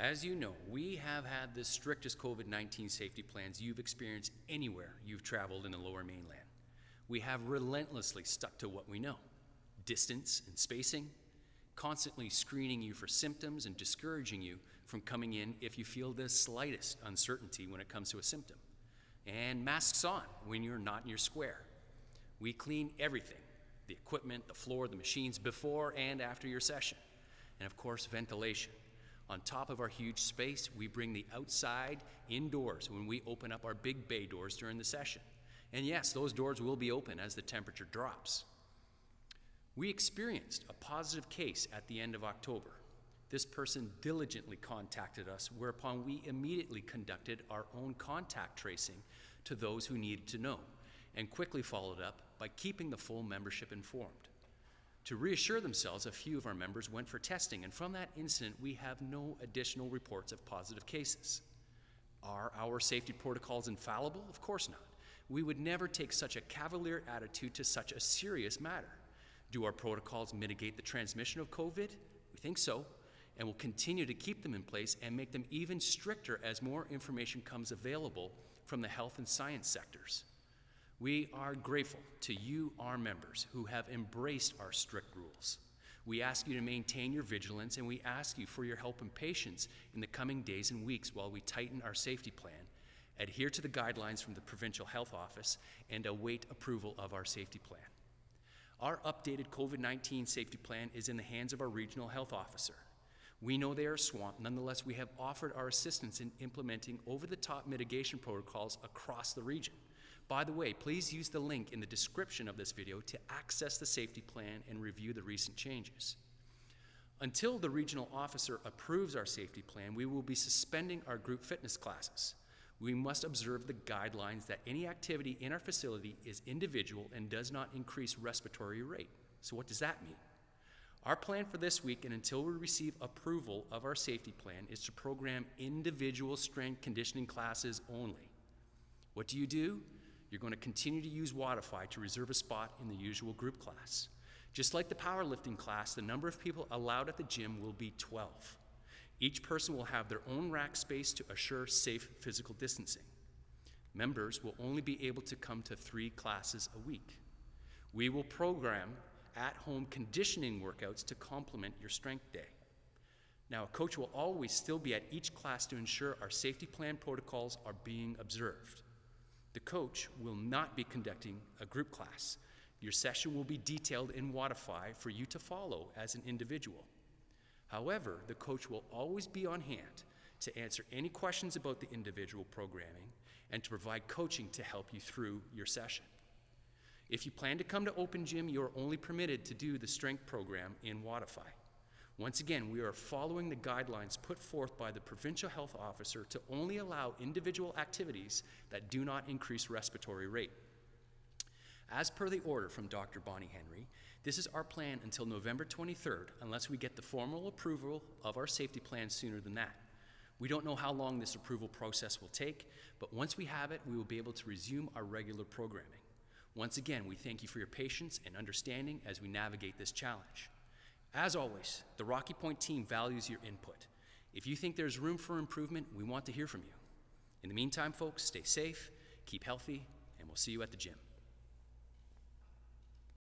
As you know, we have had the strictest COVID-19 safety plans you've experienced anywhere you've traveled in the Lower Mainland. We have relentlessly stuck to what we know: distance and spacing, constantly screening you for symptoms and discouraging you from coming in if you feel the slightest uncertainty when it comes to a symptom, and masks on when you're not in your square. We clean everything: the equipment, the floor, the machines, before and after your session. And of course, ventilation. On top of our huge space, we bring the outside indoors when we open up our big bay doors during the session. And yes, those doors will be open as the temperature drops. We experienced a positive case at the end of October. This person diligently contacted us, whereupon we immediately conducted our own contact tracing to those who needed to know, and quickly followed up by keeping the full membership informed. To reassure themselves, a few of our members went for testing, and from that incident, we have no additional reports of positive cases. Are our safety protocols infallible? Of course not. We would never take such a cavalier attitude to such a serious matter. Do our protocols mitigate the transmission of COVID? We think so, and will continue to keep them in place and make them even stricter as more information comes available from the health and science sectors. We are grateful to you, our members, who have embraced our strict rules. We ask you to maintain your vigilance, and we ask you for your help and patience in the coming days and weeks while we tighten our safety plan, adhere to the guidelines from the Provincial Health Office, and await approval of our safety plan. Our updated COVID-19 safety plan is in the hands of our Regional Health Officer. We know they are swamped. Nonetheless, we have offered our assistance in implementing over-the-top mitigation protocols across the region. By the way, please use the link in the description of this video to access the safety plan and review the recent changes. Until the regional officer approves our safety plan, we will be suspending our group fitness classes. We must observe the guidelines that any activity in our facility is individual and does not increase respiratory rate. So what does that mean? Our plan for this week, and until we receive approval of our safety plan, is to program individual strength conditioning classes only. What do? You're going to continue to use Wodify to reserve a spot in the usual group class. Just like the powerlifting class, the number of people allowed at the gym will be 12. Each person will have their own rack space to assure safe physical distancing. Members will only be able to come to 3 classes a week. We will program at-home conditioning workouts to complement your strength day. Now, a coach will always still be at each class to ensure our safety plan protocols are being observed. The coach will not be conducting a group class. Your session will be detailed in Wodify for you to follow as an individual. However, the coach will always be on hand to answer any questions about the individual programming and to provide coaching to help you through your session. If you plan to come to Open Gym, you are only permitted to do the strength program in Wodify. Once again, we are following the guidelines put forth by the Provincial Health Officer to only allow individual activities that do not increase respiratory rate. As per the order from Dr. Bonnie Henry, this is our plan until November 23rd, unless we get the formal approval of our safety plan sooner than that. We don't know how long this approval process will take, but once we have it, we will be able to resume our regular programming. Once again, we thank you for your patience and understanding as we navigate this challenge. As always, the Rocky Point team values your input. If you think there's room for improvement, we want to hear from you. In the meantime, folks, stay safe, keep healthy, and we'll see you at the gym.